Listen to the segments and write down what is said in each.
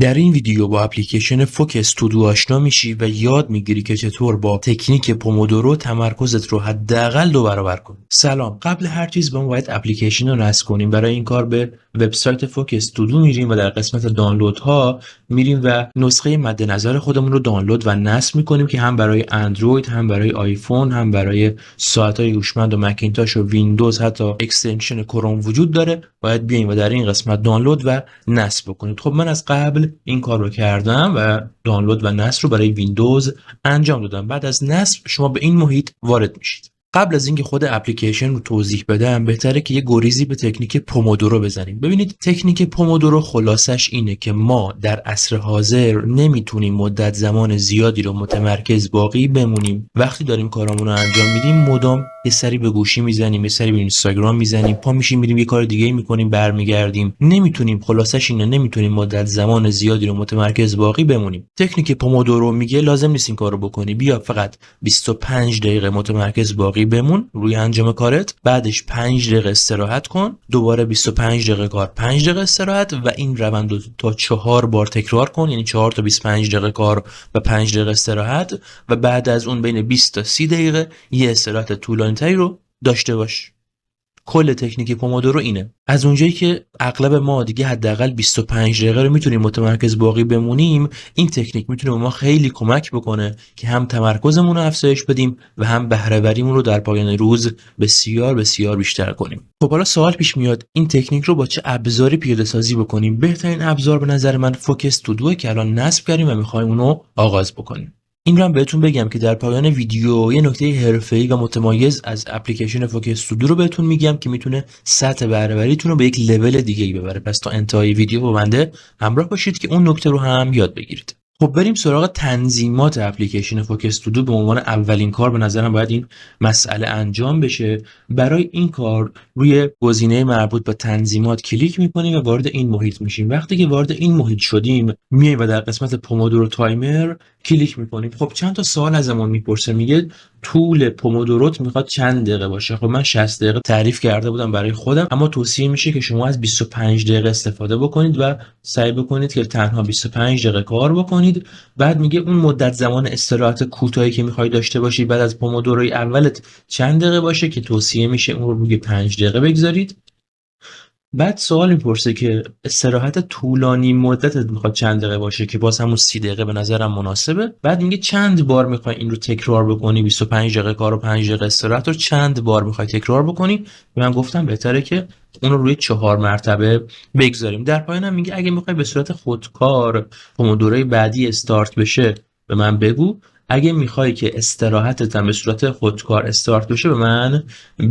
در این ویدیو با اپلیکیشن فوکس تودو آشنا میشی و یاد میگیری که چطور با تکنیک پومودورو تمرکزت رو حداقل 2 برابر کنی. سلام، قبل هر چیز ما باید اپلیکیشن رو نصب کنیم. برای این کار به وبسایت فوکس تودو میریم و در قسمت دانلودها میریم و نسخه مد نظر خودمون رو دانلود و نصب میکنیم که هم برای اندروید، هم برای آیفون، هم برای ساعت‌های هوشمند و مکینتاش و ویندوز، حتی اکستنشن کروم وجود داره. باید بیایم و در این قسمت دانلود و نصب بکنید. خب من از قبل این کار رو کردم و دانلود و نصب رو برای ویندوز انجام دادم. بعد از نصب شما به این محیط وارد میشید. قبل از اینکه خود اپلیکیشن رو توضیح بدم بهتره که یه گریزی به تکنیک پومودورو بزنیم. ببینید تکنیک پومودورو خلاصش اینه که ما در عصر حاضر نمیتونیم مدت زمان زیادی رو متمرکز باقی بمونیم. وقتی داریم کارامون رو انجام میدیم مدام یه سری به گوشی میزنیم، یه سری به اینستاگرام میزنیم، پا میشیم میریم یه کار دیگه میکنیم، برمیگردیم. نمیتونیم، خلاصش اینه نمیتونیم مدت زمان زیادی رو متمرکز باقی بمونیم. تکنیک پومودورو میگه لازم نیست این کارو بکنی، بیا فقط 25 دقیقه متمرکز باقی بمون روی انجام کارت، بعدش 5 دقیقه استراحت کن، دوباره 25 دقیقه کار، 5 دقیقه استراحت و این روند رو تا 4 بار تکرار کن. یعنی 4 تا 25 دقیقه کار و 5 دقیقه استراحت و بعد از اون بین 20 تا 30 دقیقه یه استراحت طولانی‌تری رو داشته باش. کل تکنیک پومودورو اینه. از اونجایی که اغلب ما دیگه حداقل 25 دقیقه رو میتونیم متمرکز باقی بمونیم، این تکنیک میتونه به ما خیلی کمک بکنه که هم تمرکزمون رو افزایش بدیم و هم بهره وریمون رو در پایان روز بسیار بسیار بیشتر کنیم. خب حالا سوال پیش میاد این تکنیک رو با چه ابزاری پیاده سازی بکنیم؟ بهترین ابزار به نظر من فوکس تودوه که الان نصب کردیم و میخوایم اونو آغاز بکنیم. این رو هم بهتون بگم که در پایان ویدیو یه نکته حرفه‌ای و متمایز از اپلیکیشن فوکس تودو رو بهتون میگم که میتونه سطح بهره‌وریتون رو به یک لول دیگه‌ای ببره. پس تا انتهای ویدیو با بنده همراه باشید که اون نکته رو هم یاد بگیرید. خب بریم سراغ تنظیمات اپلیکیشن فوکس تودو. به عنوان اولین کار به نظرم باید این مسئله انجام بشه. برای این کار روی گزینه مربوط به تنظیمات کلیک می‌کنیم و وارد این محیط میشیم. وقتی که وارد این محیط شدیم میایم و در قسمت پومودورو تایمر کلیک می‌کنیم. خب چند تا سوال ازمون میپرسه، میگه طول پومودوروت میخواد چند دقیقه باشه. خب من 60 دقیقه تعریف کرده بودم برای خودم، اما توصیه میشه که شما از 25 دقیقه استفاده بکنید و سعی بکنید که تنها 25 دقیقه کار بکنید. بعد میگه اون مدت زمان استراحت کوتاهی که میخوای داشته باشی بعد از پومودوروی اولت چند دقیقه باشه که توصیه میشه اون رو روی 5 دقیقه بگذارید. بعد سوال میپرسه که استراحت طولانی مدتت میخواد چند دقیقه باشه که باز همون 30 دقیقه به نظرم مناسبه. بعد میگه چند بار میخوای این رو تکرار بکنی، 25 دقیقه کار و 5 دقیقه استراحت رو چند بار میخوای تکرار بکنی. من گفتم بهتره که اون رو روی 4 مرتبه بگذاریم. در پایانم میگه اگه میخوای به صورت خودکار پومودوروی بعدی استارت بشه به من بگو، اگه میخوای که استراحتت هم به صورت خودکار استارت بشه به من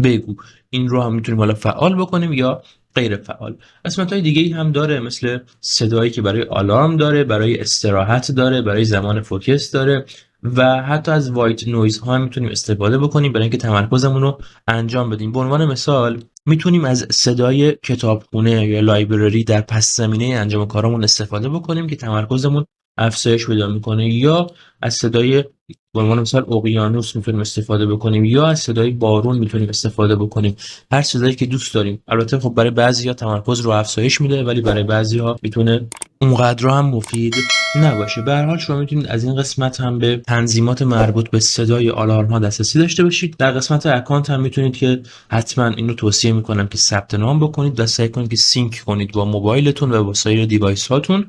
بگو. این رو هم میتونیم حالا فعال بکنیم یا غیر فعال. قسمت‌های دیگه‌ای هم داره، مثل صدایی که برای آلارم داره، برای استراحت داره، برای زمان فوکس داره و حتی از وایت نویز ها میتونیم استفاده بکنیم برای اینکه تمرکزمون رو انجام بدیم. به عنوان مثال میتونیم از صدای کتابخونه یا لایبرری در پس زمینه انجام کارمون استفاده بکنیم که تمرکزمون افزایش پیدا میکنه، یا از صدای به عنوان مثال اقیانوس میتونیم استفاده بکنیم، یا از صدای بارون میتونیم استفاده بکنیم. هر صدایی که دوست داریم. البته خب برای بعضیا تمرکز رو افزایش میده ولی برای بعضیا میتونه اونقدر هم مفید نباشه. به هر حال شما میتونید از این قسمت هم به تنظیمات مربوط به صدای آلارم ها دسترسی داشته باشید. در قسمت اکانت هم میتونید که حتما اینو توصیه میکنم که ثبت نام بکنید و سعی کنید که سینک کنید با موبایلتون و با سایر دیوایس هاتون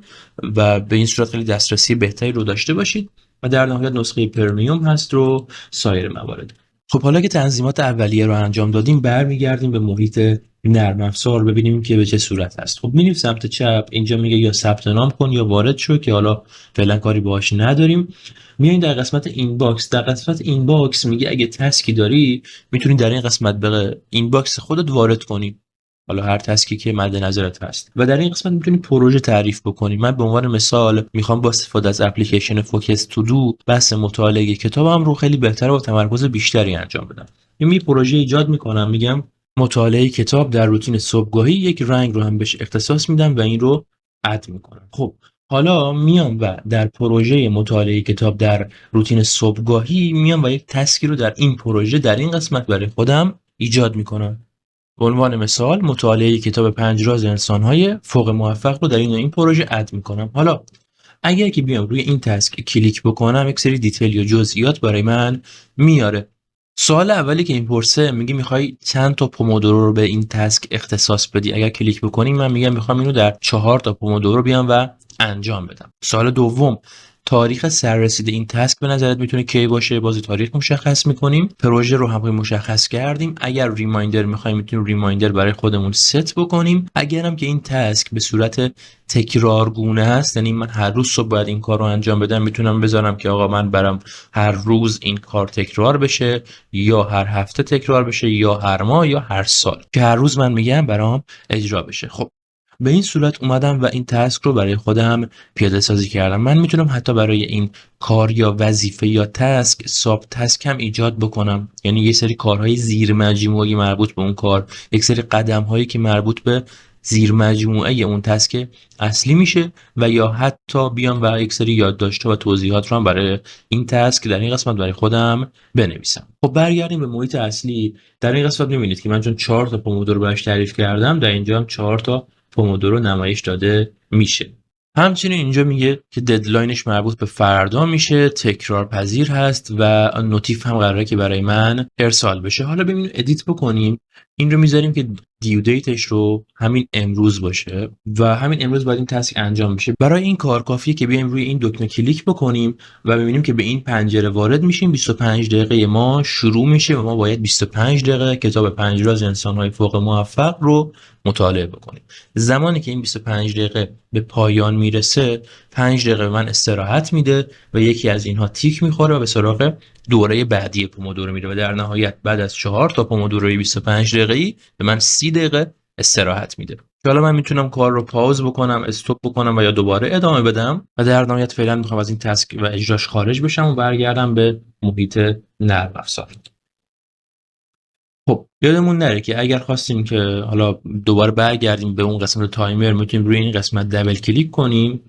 و به این صورت خیلی دسترسی بهتری رو داشته باشید. و در نهایت نسخه پرمیوم هست رو سایر موارد. خب حالا که تنظیمات اولیه رو انجام دادیم برمیگردیم به محیط نرم افزار ببینیم که به چه صورت هست. خب میریم سمت چپ، اینجا میگه یا ثبت نام کن یا وارد شو که حالا فعلا کاری باهاش نداریم. میاییم در قسمت اینباکس. در قسمت اینباکس میگه اگه تسکی داری میتونی در این قسمت به اینباکس خودت وارد کنی، حالا هر تسکی که مد نظرت هست، و در این قسمت میتونی پروژه تعریف بکنی. من به عنوان مثال میخوام با استفاده از اپلیکیشن فوکس تودو بحث مطالعه کتابم رو خیلی بهتر و تمرکز بیشتری انجام بدم. یه پروژه ایجاد میکنم، میگم مطالعه کتاب در روتین صبحگاهی، یک رنگ رو هم بهش اختصاص میدم و این رو اد میکنم. خب حالا میام و در پروژه مطالعه کتاب در روتین صبحگاهی میام و یک تسکی رو در این پروژه در این قسمت برای خودم ایجاد میکنم. به عنوان مثال مطالعه کتاب 5 راز انسان‌های فوق موفق رو در این پروژه اد می‌کنم. حالا اگر که بیام روی این تسک کلیک بکنم یک سری دیتیل یا جزئیات برای من میاره. سوال اولی که این پرسه میگه میخوای چند تا پومودورو رو به این تسک اختصاص بدی. اگر کلیک بکنیم من میگم میخوام اینو در 4 تا پومودورو بیام و انجام بدم. سوال دوم تاریخ سررسید این تسک به نظرت میتونه کی باشه؟ بازی تاریخ مشخص میکنیم. پروژه رو هم مشخص کردیم. اگر ریمایندر میخوایم میتونیم ریمایندر برای خودمون ست بکنیم. اگرم که این تسک به صورت تکرارگونه هست، یعنی من هر روز صبح باید این کار رو انجام بدم، میتونم بذارم که آقا من برم هر روز این کار تکرار بشه، یا هر هفته تکرار بشه، یا هر ماه، یا هر سال، که هر روز من میگم برام اجرا بشه. خب به این صورت اومدم و این تسک رو برای خودم پیاده سازی کردم. من میتونم حتی برای این کار یا وظیفه یا تسک ساب تسک هم ایجاد بکنم، یعنی یه سری کارهای زیر مجموعه مربوط به اون کار، یک سری قدم هایی که مربوط به زیر مجموعه اون تسک اصلی میشه، و یا حتی بیام و یک سری یادداشت‌ها و توضیحات رو هم برای این تسک در این قسمت برای خودم بنویسم. خب برگردیم به محیط اصلی. در این قسمت می‌بینید که من چون 4 تا پومودورو براش تعریف کردم، در اینجا هم 4 تا پومودورو نمایش داده میشه. همچنین اینجا میگه که ددلاینش مربوط به فردا میشه، تکرار پذیر هست و نوتیف هم قراره که برای من ارسال بشه. حالا ببینیم ادیت بکنیم. این رو میذاریم که دیو دیتش رو همین امروز باشه و همین امروز باید این تسک انجام بشه. برای این کار کافیه که بیایم روی این دکمه کلیک بکنیم و ببینیم که به این پنجره وارد میشیم. 25 دقیقه ما شروع میشه و ما باید 25 دقیقه کتاب 5 راز انسان‌های فوق موفق رو مطالعه بکنیم. زمانی که این 25 دقیقه به پایان میرسه، 5 دقیقه من استراحت میده و یکی از اینها تیک میخوره و به سراغ دوره بعدی پومودورو میره و در نهایت بعد از 4 تا پومودوروی 25 دقیقه‌ای به من 30 دقیقه استراحت میده. حالا من میتونم کار رو پاوز بکنم، استاپ بکنم و یا دوباره ادامه بدم و در نهایت فعلا میخوام از این تسک و اجراش خارج بشم و برگردم به محیط نرم افزار. خب یادمون نره که اگر خواستیم که حالا دوباره برگردیم به اون قسمت تایمر، میتونیم روی این قسمت دبل کلیک کنیم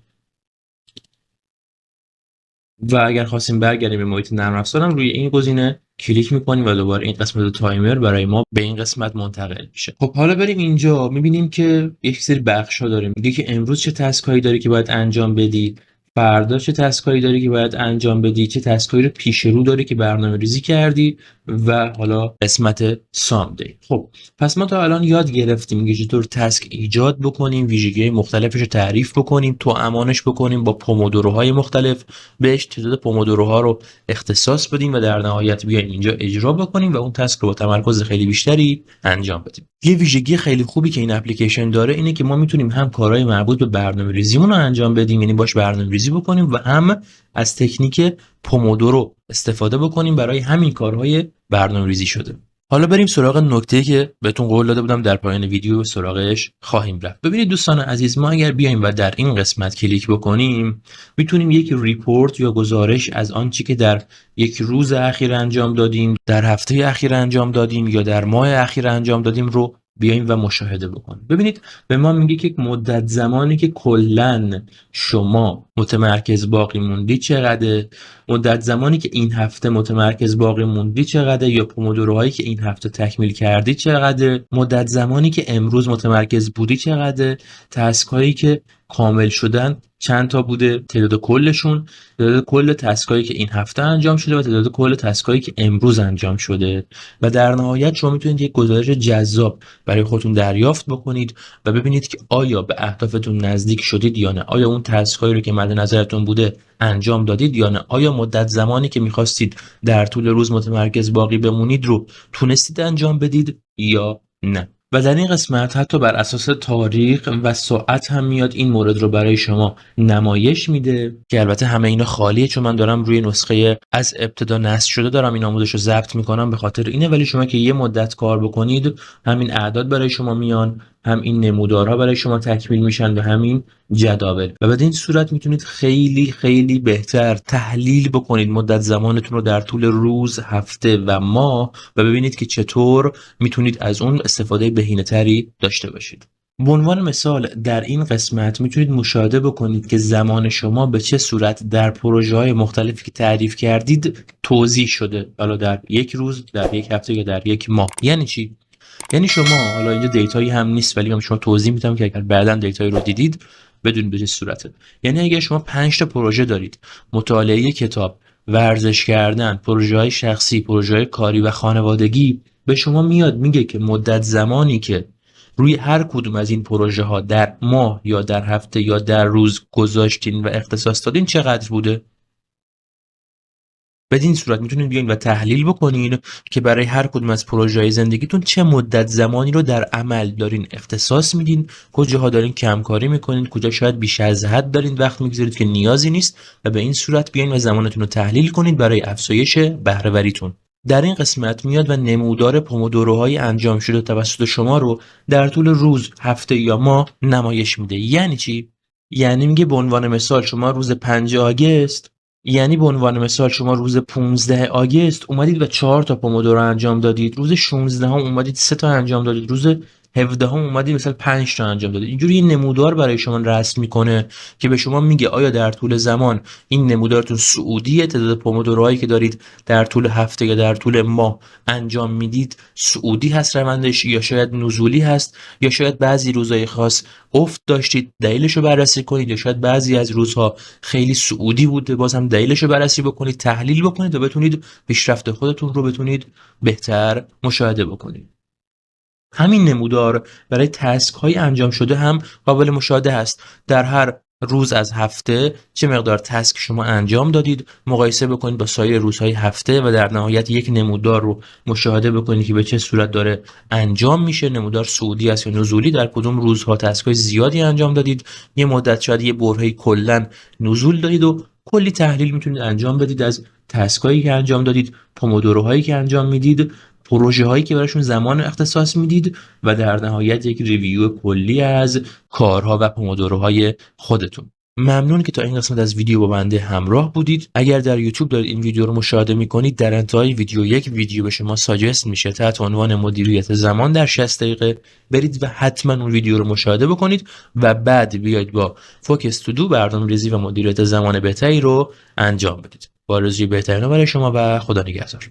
و اگر خواستیم برگردیم به محیط نرم افزار هم روی این گزینه کلیک میکنیم و دوباره این قسمت تایمر برای ما به این قسمت منتقل میشه. خب حالا بریم اینجا میبینیم که یک سری بخش ها داریم. میگه که امروز چه تسک هایی داری که باید انجام بدی، فردا چه تسک هایی داری که باید انجام بدی، چه تسک هایی رو پیش رو داری که برنامه ریزی کردی، و حالا قسمت سامدی. خب پس ما تا الان یاد گرفتیم که چطور تسک ایجاد بکنیم، ویژگی مختلفش رو تعریف بکنیم، تو امانش بکنیم، با پومودوروهای مختلف بهش تعداد پومودوروها رو اختصاص بدیم و در نهایت بیایم اینجا اجرا بکنیم و اون تسک رو با تمرکز خیلی بیشتری انجام بدیم. یه ویژگی خیلی خوبی که این اپلیکیشن داره اینه که ما میتونیم هم کارهای مربوط به برنامه‌ریزیمون رو انجام بدیم، یعنی باش برنامه‌ریزی بکنیم، و هم از تکنیک پومودورو استفاده بکنیم برای همین کارهای برنامه‌ریزی شده. حالا بریم سراغ نکته‌ای که بهتون قول داده بودم در پایان ویدیو سراغش خواهیم رفت. ببینید دوستان عزیز، ما اگر بیایم و در این قسمت کلیک بکنیم، میتونیم یک ریپورت یا گزارش از آنچه که در یک روز اخیر انجام دادیم، در هفته اخیر انجام دادیم یا در ماه اخیر انجام دادیم رو بیایم و مشاهده بکنیم. ببینید به ما میگه که مدت زمانی که کلاً شما متمرکز باقی موندی چقدره، مدت زمانی که این هفته متمرکز باقی موندی چقدره، یا پومودوروهایی که این هفته تکمیل کردی چقدره، مدت زمانی که امروز متمرکز بودی چقدره، تسک هایی که کامل شدن چند تا بوده، تعداد کلشون، تعداد کل تسکایی که این هفته انجام شده و تعداد کل تسکایی که امروز انجام شده. و در نهایت شما میتونید یک گزارش جذاب برای خودتون دریافت بکنید و ببینید که آیا به اهدافتون نزدیک شدید یا نه، آیا اون تسکایی رو که مد نظرتون بوده انجام دادید یا نه، آیا مدت زمانی که میخواستید در طول روز متمرکز باقی بمونید رو تونستید انجام بدید یا نه. و در این قسمت حتی بر اساس تاریخ و ساعت هم میاد این مورد رو برای شما نمایش میده، که البته همه اینا خالیه چون من دارم روی نسخه از ابتدا نصب شده دارم این آموزش رو ضبط میکنم، به خاطر اینه. ولی شما که یه مدت کار بکنید همین اعداد برای شما میان، هم این نمودارها برای شما تکمیل میشن و همین جداول، و بدین صورت میتونید خیلی خیلی بهتر تحلیل بکنید مدت زمانتون رو در طول روز، هفته و ماه و ببینید که چطور میتونید از اون استفاده بهینه‌تری داشته باشید. به عنوان مثال در این قسمت میتونید مشاهده بکنید که زمان شما به چه صورت در پروژه‌های مختلفی که تعریف کردید توزیع شده، حالا در یک روز، در یک هفته یا در یک ماه. یعنی چی؟ یعنی شما حالا اینجا دیتایی هم نیست ولی من شما توضیح میدم که اگر بعداً دیتایی رو دیدید بدون به چه صورته. یعنی اگر شما 5 تا پروژه دارید، مطالعه کتاب، ورزش کردن، پروژه‌های شخصی، پروژه‌های کاری و خانوادگی، به شما میاد میگه که مدت زمانی که روی هر کدوم از این پروژه ها در ماه یا در هفته یا در روز گذاشتین و اختصاص دادین چقدر بوده. بدین صورت میتونید بیاین و تحلیل بکنین که برای هر کدوم از پروژه‌های زندگیتون چه مدت زمانی رو در عمل دارین اختصاص میدین، کجاها دارین کمکاری میکنین، کجا شاید بیش از حد دارین وقت میگذارید که نیازی نیست و به این صورت بیاین و زمانتون رو تحلیل کنید برای افزایش بهره وریتون. در این قسمت میاد و نمودار پومودوروهای انجام شده توسط شما رو در طول روز، هفته یا ماه نمایش میده. یعنی چی؟ یعنی میگه به عنوان مثال شما روز 5 آگست، یعنی به عنوان مثال شما روز 15 آگست اومدید و 4 تا پومودورو انجام دادید، روز 16 هم اومدید 3 تا انجام دادید، روز 17 هم اومدید مثلا 5 تا انجام دادید. اینجوری این نمودار برای شما رسم میکنه که به شما میگه آیا در طول زمان این نمودارتون صعودیه، تعداد پومودوروهایی که دارید در طول هفته یا در طول ماه انجام میدید صعودی هست روندش، یا شاید نزولی هست، یا شاید بعضی روزهای خاص افت داشتید دلیلش رو بررسی کنید، یا شاید بعضی از روزها خیلی صعودی بوده باز هم دلیلش رو بررسی بکنید، تحلیل بکنید و بتونید پیشرفت خودتون رو بتونید بهتر مشاهده بکنید. همین نمودار برای تسک های انجام شده هم قابل مشاهده است. در هر روز از هفته چه مقدار تسک شما انجام دادید مقایسه بکنید با سایر روزهای هفته و در نهایت یک نمودار رو مشاهده بکنید که به چه صورت داره انجام میشه، نمودار صعودی است یا نزولی، در کدوم روزها تسک های زیادی انجام دادید، یه مدت شاید یه برهه‌ای کلا نزول دادید و کلی تحلیل میتونید انجام بدید از تسک هایی که انجام دادید، پومودوروهایی که انجام میدید، پروژه هایی که براشون زمان اختصاص میدید و در نهایت یک ریویو کلی از کارها و پومودوروهای خودتون. ممنون که تا این قسمت از ویدیو با بنده همراه بودید. اگر در یوتیوب دارید این ویدیو رو مشاهده میکنید، در انتهای ویدیو یک ویدیو به شما ساجست میشه تحت عنوان مدیریت زمان در 60 دقیقه. برید و حتما اون ویدیو رو مشاهده بکنید و بعد بیاید با فوکس تو دو برنامه‌ریزی و مدیریت زمان بهتری رو انجام بدید. با آرزوی بهترین برای شما و خدا نگهدار.